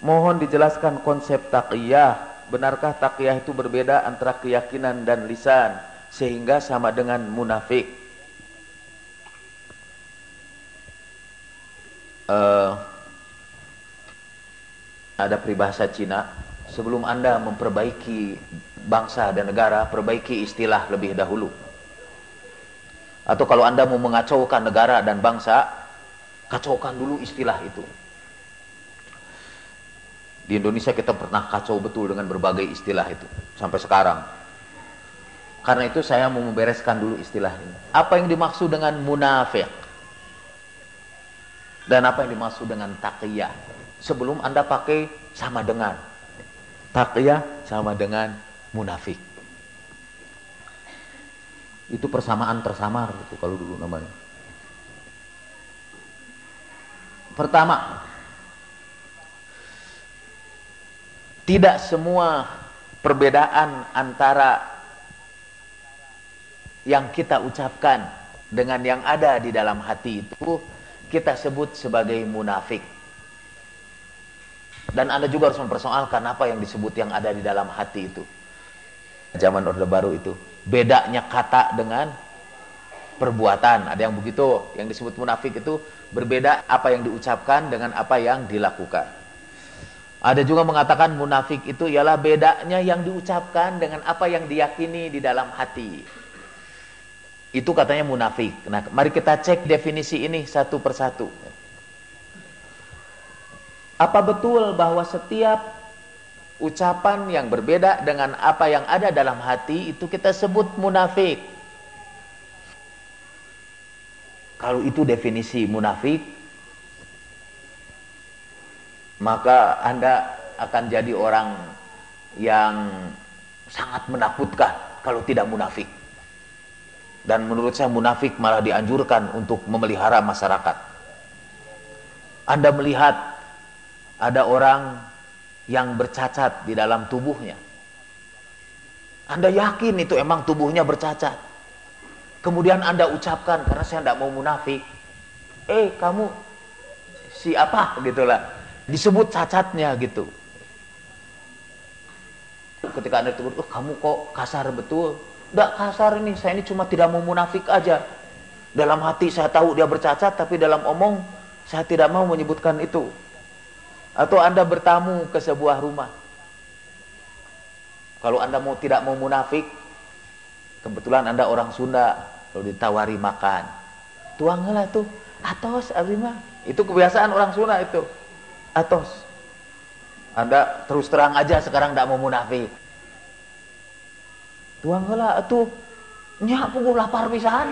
Mohon dijelaskan konsep taqiyah. Benarkah taqiyah itu berbeda antara keyakinan dan lisan sehingga sama dengan munafik? Ada peribahasa Cina, sebelum Anda memperbaiki bangsa dan negara, perbaiki istilah lebih dahulu. Atau kalau Anda mau mengacaukan negara dan bangsa, kacaukan dulu istilah itu. Di Indonesia kita pernah kacau betul dengan berbagai istilah itu sampai sekarang. Karena itu saya mau membereskan dulu istilah ini. Apa yang dimaksud dengan munafik? Dan apa yang dimaksud dengan taqiyah? Sebelum Anda pakai sama dengan. Taqiyah sama dengan munafik. Itu persamaan tersamar itu kalau dulu namanya. Pertama, tidak semua perbedaan antara yang kita ucapkan dengan yang ada di dalam hati itu kita sebut sebagai munafik. Dan Anda juga harus mempersoalkan apa yang disebut yang ada di dalam hati itu. Zaman Orde Baru itu bedanya kata dengan perbuatan, ada yang begitu. Yang disebut munafik itu berbeda apa yang diucapkan dengan apa yang dilakukan. Ada juga mengatakan munafik itu ialah bedanya yang diucapkan dengan apa yang diyakini di dalam hati. Itu katanya munafik. Nah, mari kita cek definisi ini satu persatu. Apa betul bahwa setiap ucapan yang berbeda dengan apa yang ada dalam hati itu kita sebut munafik? Kalau itu definisi munafik, maka Anda akan jadi orang yang sangat menakutkan kalau tidak munafik. Dan menurut saya munafik malah dianjurkan untuk memelihara masyarakat. Anda melihat ada orang yang bercacat di dalam tubuhnya. Anda yakin itu emang tubuhnya bercacat. Kemudian Anda ucapkan, karena saya tidak mau munafik, kamu siapa gitulah. Disebut cacatnya gitu. Ketika Anda tegur, kamu kok kasar betul. Tidak kasar ini, saya ini cuma tidak mau munafik aja. Dalam hati saya tahu dia bercacat, tapi dalam omong saya tidak mau menyebutkan itu. Atau Anda bertamu ke sebuah rumah. Kalau Anda tidak mau munafik, kebetulan Anda orang Sunda, kalau ditawari makan, tuanglah tuh, atos abimah. Itu kebiasaan orang Sunda itu. Atos. Anda terus terang aja sekarang tidak mau munafik. Tuanglah tuh, nyak punggung lapar pisan.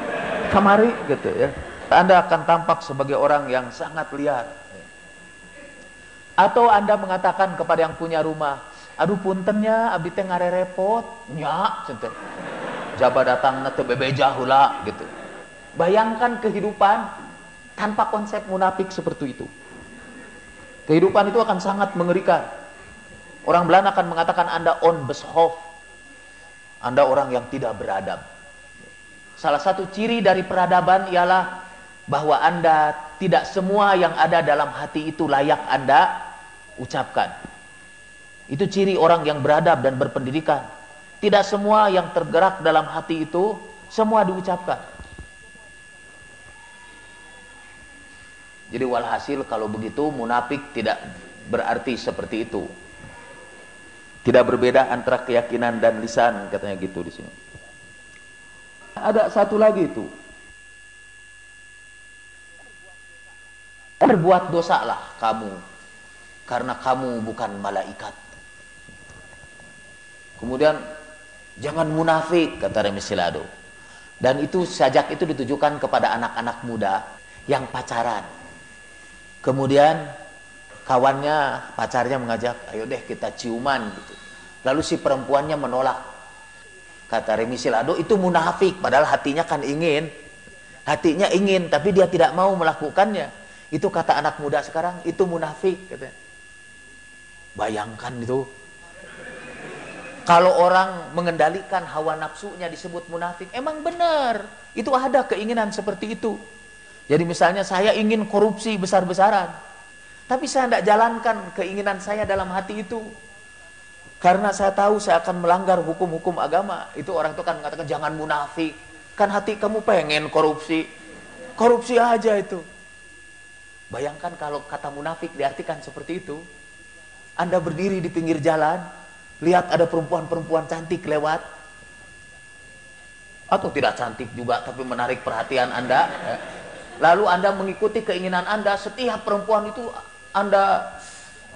Kamari gitu ya. Anda akan tampak sebagai orang yang sangat liar. Atau Anda mengatakan kepada yang punya rumah, aduh puntennya abdi teh ngarerepot, nyak centeh. Jaba datang teu bebeja heula gitu. Bayangkan kehidupan tanpa konsep munafik seperti itu. Kehidupan itu akan sangat mengerikan. Orang Belanda akan mengatakan Anda onbeshof. Anda orang yang tidak beradab. Salah satu ciri dari peradaban ialah bahwa Anda tidak semua yang ada dalam hati itu layak Anda ucapkan. Itu ciri orang yang beradab dan berpendidikan. Tidak semua yang tergerak dalam hati itu semua diucapkan. Jadi walhasil kalau begitu munafik tidak berarti seperti itu. Tidak berbeda antara keyakinan dan lisan, katanya gitu di sini. Ada satu lagi itu. Berbuat dosalah kamu karena kamu bukan malaikat. Kemudian jangan munafik, kata Remis Silado. Dan itu sajak itu ditujukan kepada anak-anak muda yang pacaran. Kemudian kawannya, pacarnya mengajak, ayo deh kita ciuman gitu. Lalu si perempuannya menolak. Kata Remis Silado, itu munafik, padahal hatinya kan ingin. Hatinya ingin, tapi dia tidak mau melakukannya. Itu kata anak muda sekarang, itu munafik katanya. Bayangkan itu. Kalau orang mengendalikan hawa nafsunya disebut munafik, emang benar. Itu ada keinginan seperti itu. Jadi misalnya saya ingin korupsi besar-besaran. Tapi saya tidak jalankan keinginan saya dalam hati itu. Karena saya tahu saya akan melanggar hukum-hukum agama. Itu orang itu kan mengatakan jangan munafik. Kan hati kamu pengen korupsi. Korupsi aja itu. Bayangkan kalau kata munafik diartikan seperti itu. Anda berdiri di pinggir jalan, lihat ada perempuan-perempuan cantik lewat. Atau tidak cantik juga tapi menarik perhatian Anda. Lalu Anda mengikuti keinginan Anda. Setiap perempuan itu Anda,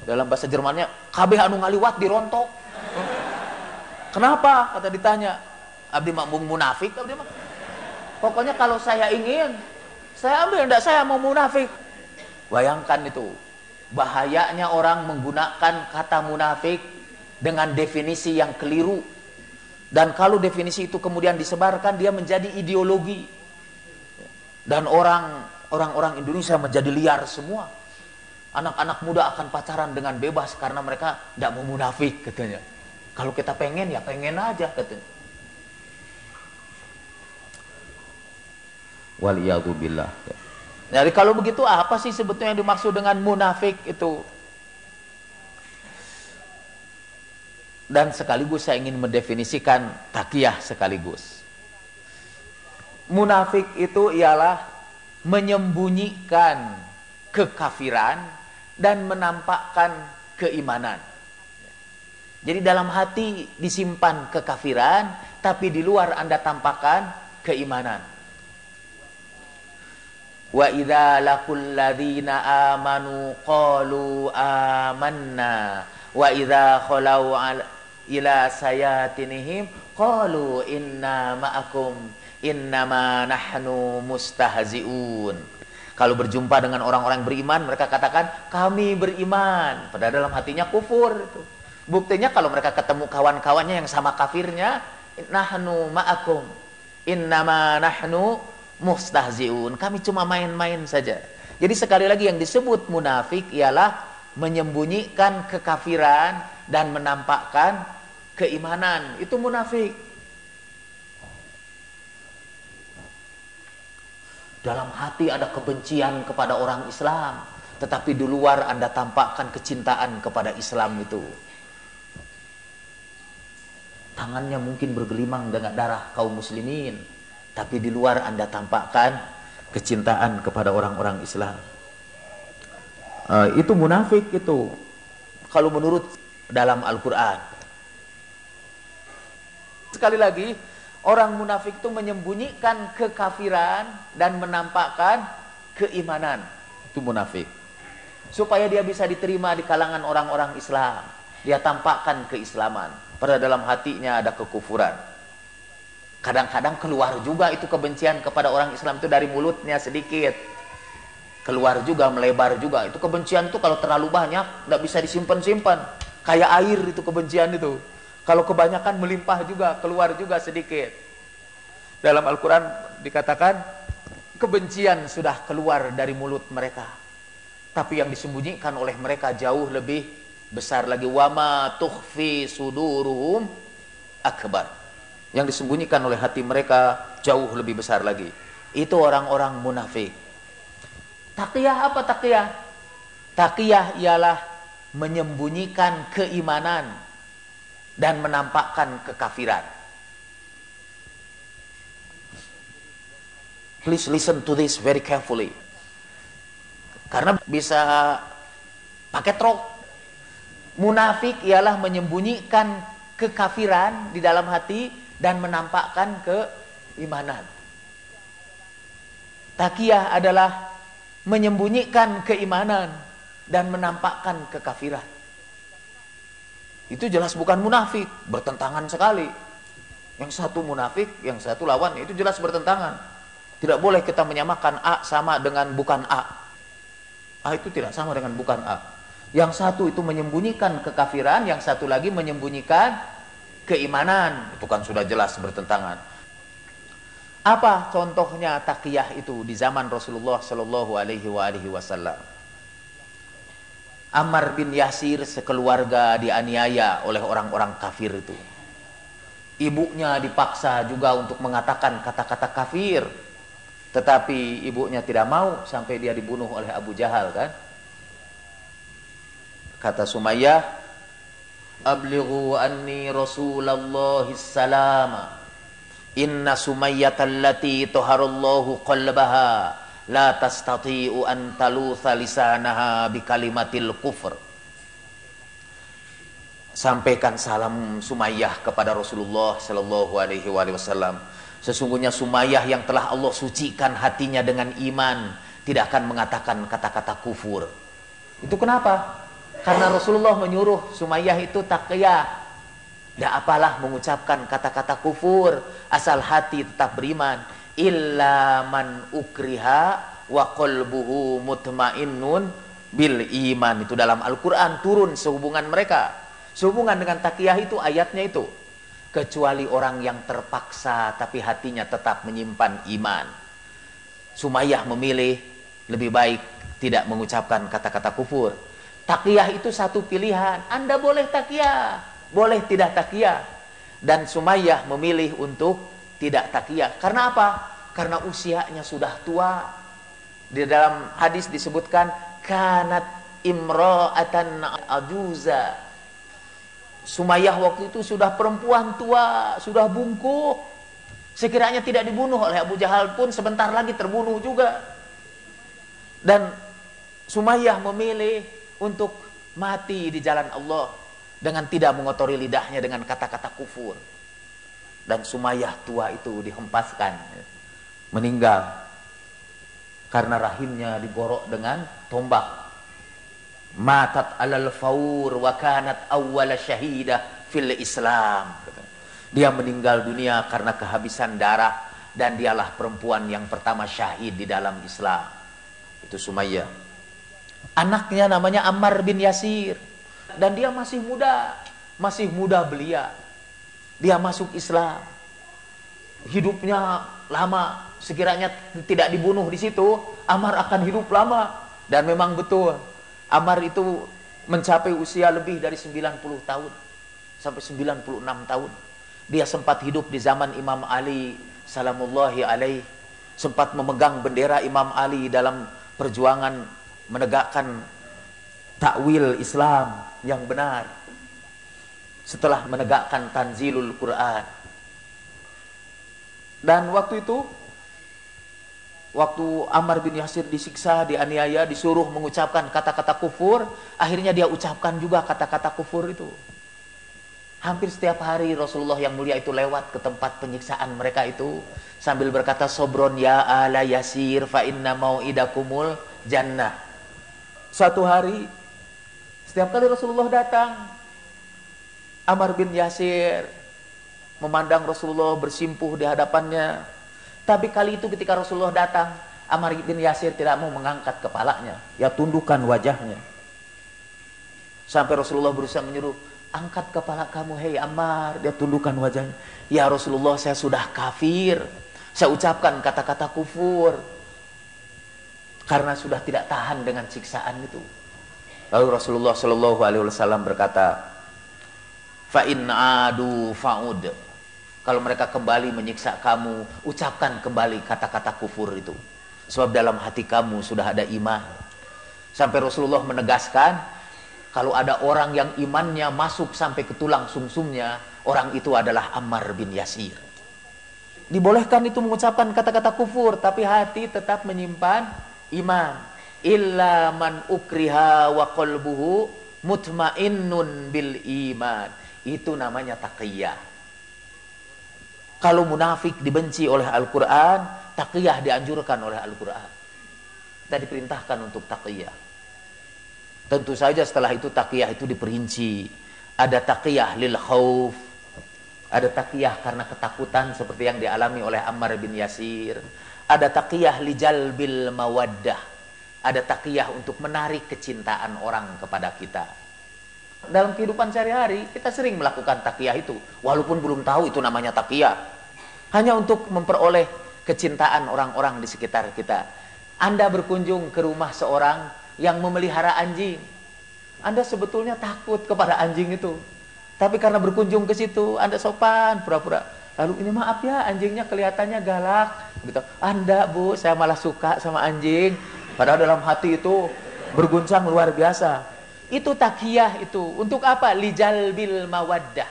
dalam bahasa Jermannya, kabeh anu ngaliwat dirontok. Kenapa? Kata ditanya. Abdi mah munafik. Abdi mah. Pokoknya kalau saya ingin, saya ambil, enggak saya mau munafik. Bayangkan itu. Bahayanya orang menggunakan kata munafik dengan definisi yang keliru. Dan kalau definisi itu kemudian disebarkan, dia menjadi ideologi. Dan orang-orang Indonesia menjadi liar semua. Anak-anak muda akan pacaran dengan bebas karena mereka tidak mau munafik katanya. Kalau kita pengen ya pengen aja katanya. Waliyadzubillah. Jadi kalau begitu apa sih sebetulnya yang dimaksud dengan munafik itu? Dan sekaligus saya ingin mendefinisikan takiyah sekaligus. Munafik itu ialah menyembunyikan kekafiran dan menampakkan keimanan. Jadi dalam hati disimpan kekafiran, tapi di luar Anda tampakkan keimanan. Wa idza laqul ladzina amanu qalu amanna wa idza khalau ila sayatinihim qalu inna ma'akum innama nahnu mustahzi'un. Kalau berjumpa dengan orang-orang beriman, mereka katakan kami beriman, padahal dalam hatinya kufur itu. Buktinya kalau mereka ketemu kawan-kawannya yang sama kafirnya, nahnu ma'akum innama nahnu mustahzi'un, kami cuma main-main saja. Jadi sekali lagi yang disebut munafik ialah menyembunyikan kekafiran dan menampakkan keimanan. Itu munafik. Dalam hati ada kebencian kepada orang Islam, tetapi di luar Anda tampakkan kecintaan kepada Islam itu. Tangannya mungkin bergelimang dengan darah kaum muslimin, tapi di luar Anda tampakkan kecintaan kepada orang-orang Islam. Itu munafik itu. Kalau menurut dalam Al-Quran. Sekali lagi, orang munafik itu menyembunyikan kekafiran dan menampakkan keimanan. Itu munafik. Supaya dia bisa diterima di kalangan orang-orang Islam. Dia tampakkan keislaman. Padahal dalam hatinya ada kekufuran. Kadang-kadang keluar juga itu kebencian kepada orang Islam itu dari mulutnya sedikit. Keluar juga, melebar juga. Itu kebencian itu kalau terlalu banyak, tidak bisa disimpan-simpan. Kayak air itu kebencian itu. Kalau kebanyakan melimpah juga, keluar juga sedikit. Dalam Al-Quran dikatakan, kebencian sudah keluar dari mulut mereka. Tapi yang disembunyikan oleh mereka jauh lebih besar lagi. Wama tukhfi suduruhum akbar. Yang disembunyikan oleh hati mereka jauh lebih besar lagi. Itu orang-orang munafik. Taqiyah apa taqiyah? Taqiyah ialah menyembunyikan keimanan dan menampakkan kekafiran. Please listen to this very carefully. Karena bisa pakai trok. Munafik ialah menyembunyikan kekafiran di dalam hati dan menampakkan keimanan. Taqiyah adalah menyembunyikan keimanan dan menampakkan kekafiran. Itu jelas bukan munafik, bertentangan sekali. Yang satu munafik, yang satu lawan, itu jelas bertentangan. Tidak boleh kita menyamakan A sama dengan bukan A. A itu tidak sama dengan bukan A. Yang satu itu menyembunyikan kekafiran, yang satu lagi menyembunyikan keimanan. Itu kan sudah jelas bertentangan. Apa contohnya taqiyah itu di zaman Rasulullah Shallallahu Alaihi Wasallam? Ammar bin Yasir sekeluarga dianiaya oleh orang-orang kafir itu. Ibunya dipaksa juga untuk mengatakan kata-kata kafir. Tetapi ibunya tidak mau sampai dia dibunuh oleh Abu Jahal kan. Kata Sumayyah, ablighu anni Rasulullah salama. Inna Sumayyatan allati taharallahu qalbaha la tastati'u an talutha lisanaha bi kalimatil kufr. Sampaikan salam Sumayyah kepada Rasulullah sallallahu alaihi wasallam. Sesungguhnya Sumayyah yang telah Allah sucikan hatinya dengan iman tidak akan mengatakan kata-kata kufur. Itu kenapa? Karena Rasulullah menyuruh Sumayyah itu taqiyah. Tidak apalah mengucapkan kata-kata kufur asal hati tetap beriman. Illa man ukriha wa qalbuhu mutmainnun bil iman. Itu dalam Al-Quran turun sehubungan mereka. Sehubungan dengan taqiyah itu ayatnya itu. Kecuali orang yang terpaksa tapi hatinya tetap menyimpan iman. Sumayyah memilih lebih baik tidak mengucapkan kata-kata kufur. Taqiyah itu satu pilihan. Anda boleh taqiyah, boleh tidak taqiyah. Dan Sumayyah memilih untuk tidak taqiyah. Karena apa? Karena usianya sudah tua. Di dalam hadis disebutkan kanat imra'atan ajuza. Sumayyah waktu itu sudah perempuan tua, sudah bungkuk. Sekiranya tidak dibunuh oleh Abu Jahal pun sebentar lagi terbunuh juga. Dan Sumayyah memilih untuk mati di jalan Allah dengan tidak mengotori lidahnya dengan kata-kata kufur. Dan Sumayyah tua itu dihempaskan, meninggal karena rahimnya digorok dengan tombak. Matat alal faur wa kanat awwala syahidah fil Islam. Dia meninggal dunia karena kehabisan darah dan dialah perempuan yang pertama syahid di dalam Islam. Itu Sumayyah. Anaknya namanya Ammar bin Yasir dan dia masih muda belia. Dia masuk Islam. Hidupnya lama. Sekiranya tidak dibunuh di situ, Ammar akan hidup lama. Dan memang betul. Ammar itu mencapai usia lebih dari 90 tahun sampai 96 tahun. Dia sempat hidup di zaman Imam Ali salamullahi alaih, sempat memegang bendera Imam Ali dalam perjuangan menegakkan takwil Islam yang benar setelah menegakkan tanzilul Quran. Dan waktu itu, waktu Ammar bin Yasir disiksa, dianiaya, disuruh mengucapkan kata-kata kufur, akhirnya dia ucapkan juga kata-kata kufur itu. Hampir setiap hari Rasulullah yang mulia itu lewat ke tempat penyiksaan mereka itu sambil berkata, sobron ya ala Yasir fa inna mau'idakumul jannah. Suatu hari, setiap kali Rasulullah datang, Ammar bin Yasir memandang Rasulullah bersimpuh di hadapannya. Tapi kali itu ketika Rasulullah datang, Ammar bin Yasir tidak mau mengangkat kepalanya. Ya tundukkan wajahnya. Sampai Rasulullah berusaha menyuruh, angkat kepala kamu, hei Ammar. Dia tundukkan wajahnya. Ya Rasulullah, saya sudah kafir. Saya ucapkan kata-kata kufur. Karena sudah tidak tahan dengan siksaan itu. Lalu Rasulullah Shallallahu Alaihi Wasallam berkata, fa in adu fa'ud. Kalau mereka kembali menyiksa kamu, ucapkan kembali kata-kata kufur itu. Sebab dalam hati kamu sudah ada iman. Sampai Rasulullah menegaskan, kalau ada orang yang imannya masuk sampai ke tulang sumsumnya, orang itu adalah Ammar bin Yasir. Dibolehkan itu mengucapkan kata-kata kufur, tapi hati tetap menyimpan iman. Illa man ukriha wa qalbuhu mutmainnun bil iman. Itu namanya taqiyah. Kalau munafik dibenci oleh Al-Quran, taqiyah dianjurkan oleh Al-Quran. Kita diperintahkan untuk taqiyah. Tentu saja setelah itu taqiyah itu diperinci. Ada taqiyah lil khauf, ada taqiyah karena ketakutan seperti yang dialami oleh Ammar bin Yasir. Ada taqiyah li jalbil mawaddah, ada taqiyah untuk menarik kecintaan orang kepada kita. Dalam kehidupan sehari-hari kita sering melakukan taqiyah itu, walaupun belum tahu itu namanya taqiyah, hanya untuk memperoleh kecintaan orang-orang di sekitar kita. Anda berkunjung ke rumah seorang yang memelihara anjing, Anda sebetulnya takut kepada anjing itu, tapi karena berkunjung ke situ Anda sopan pura-pura, lalu ini maaf ya anjingnya kelihatannya galak gitu. Anda bu, saya malah suka sama anjing, padahal dalam hati itu berguncang luar biasa. Itu takiyah itu. Untuk apa? Lijalbil mawaddah.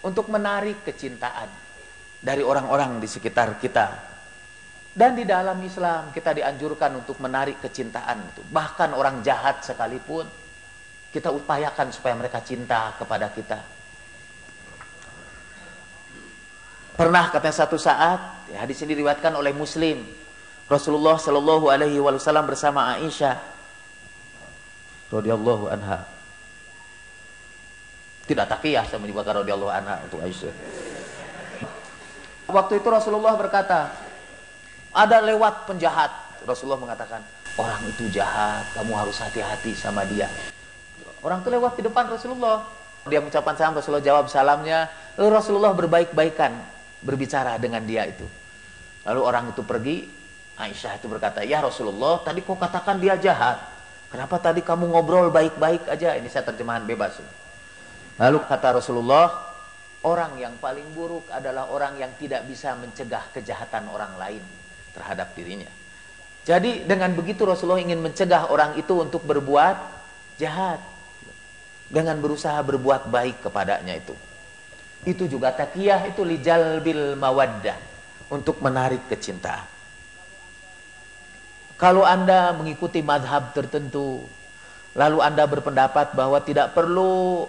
Untuk menarik kecintaan dari orang-orang di sekitar kita. Dan di dalam Islam kita dianjurkan untuk menarik kecintaan itu. Bahkan orang jahat sekalipun kita upayakan supaya mereka cinta kepada kita. Pernah katanya satu saat, ya, hadis ini diriwayatkan oleh Muslim, Rasulullah Shallallahu Alaihi Wasallam bersama Aisyah radhiyallahu anha. Tidak takiyah sama dibakar radhiyallahu anha untuk Aisyah. Waktu itu Rasulullah berkata, ada lewat penjahat. Rasulullah mengatakan, orang itu jahat, kamu harus hati-hati sama dia. Orang itu lewat di depan Rasulullah. Dia mengucapkan salam, Rasulullah jawab salamnya. Lalu Rasulullah berbaik-baikan berbicara dengan dia itu. Lalu orang itu pergi. Aisyah itu berkata, ya Rasulullah, tadi kau katakan dia jahat. Kenapa tadi kamu ngobrol baik-baik aja? Ini saya terjemahan bebas. Lalu kata Rasulullah, orang yang paling buruk adalah orang yang tidak bisa mencegah kejahatan orang lain terhadap dirinya. Jadi dengan begitu Rasulullah ingin mencegah orang itu untuk berbuat jahat dengan berusaha berbuat baik kepadanya itu. Itu juga takiyah, itu lijalbil mawaddah, untuk menarik kecintaan. Kalau Anda mengikuti mazhab tertentu, lalu Anda berpendapat bahwa tidak perlu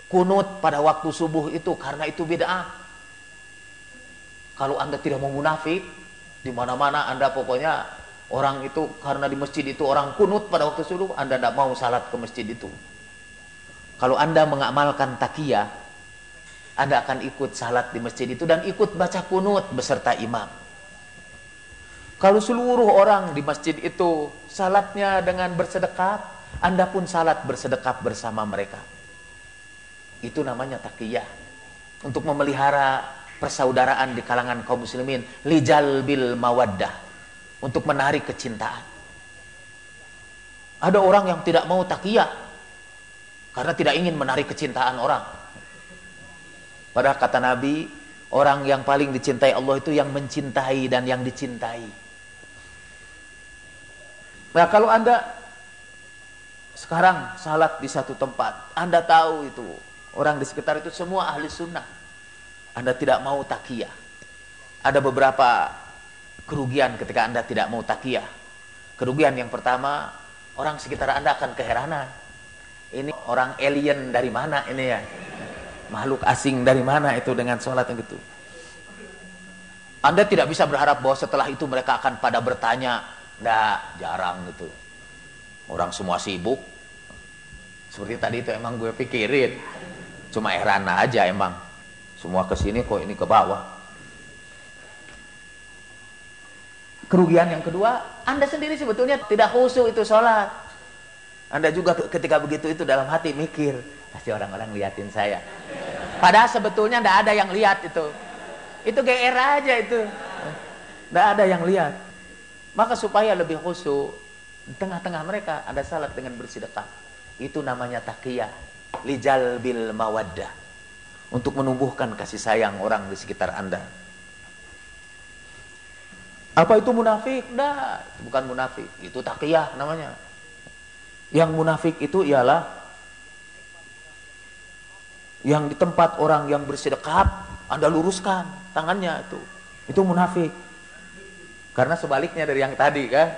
kunut pada waktu subuh itu karena itu bid'ah. Kalau Anda tidak mau munafik, di mana-mana Anda pokoknya orang itu karena di masjid itu orang kunut pada waktu subuh, Anda tidak mau salat ke masjid itu. Kalau Anda mengamalkan takiyah, Anda akan ikut salat di masjid itu dan ikut baca kunut beserta imam. Kalau seluruh orang di masjid itu salatnya dengan bersedekap, Anda pun salat bersedekap bersama mereka. Itu namanya takiyah. Untuk memelihara persaudaraan di kalangan kaum muslimin, lijalbil mawaddah, untuk menarik kecintaan. Ada orang yang tidak mau takiyah karena tidak ingin menarik kecintaan orang. Padahal kata Nabi, orang yang paling dicintai Allah itu yang mencintai dan yang dicintai. Nah, kalau Anda sekarang salat di satu tempat, Anda tahu itu orang di sekitar itu semua ahli sunnah, Anda tidak mau takiyah. Ada beberapa kerugian ketika Anda tidak mau takiyah. Kerugian yang pertama, orang sekitar Anda akan keheranan. Ini orang alien dari mana ini ya? Makhluk asing dari mana itu dengan sholat yang gitu. Anda tidak bisa berharap bahwa setelah itu mereka akan pada bertanya. Nggak, jarang gitu. Orang semua sibuk. Seperti tadi itu emang gue pikirin. Cuma heran aja emang. Semua ke sini kok ini ke bawah. Kerugian yang kedua, Anda sendiri sebetulnya tidak khusyuk itu sholat. Anda juga ketika begitu itu dalam hati mikir, pasti orang-orang liatin saya. Padahal sebetulnya tidak ada yang lihat itu. Itu GR aja itu. Tidak ada yang lihat. Maka supaya lebih khusyuk, di tengah-tengah mereka Anda salat dengan bersedekah. Itu namanya takiyah, lijalbil mawaddah, untuk menumbuhkan kasih sayang orang di sekitar Anda. Apa itu munafik? Nah, bukan munafik, itu takiyah namanya. Yang munafik itu ialah yang di tempat orang yang bersedekah, Anda luruskan tangannya itu munafik. Karena sebaliknya dari yang tadi kan,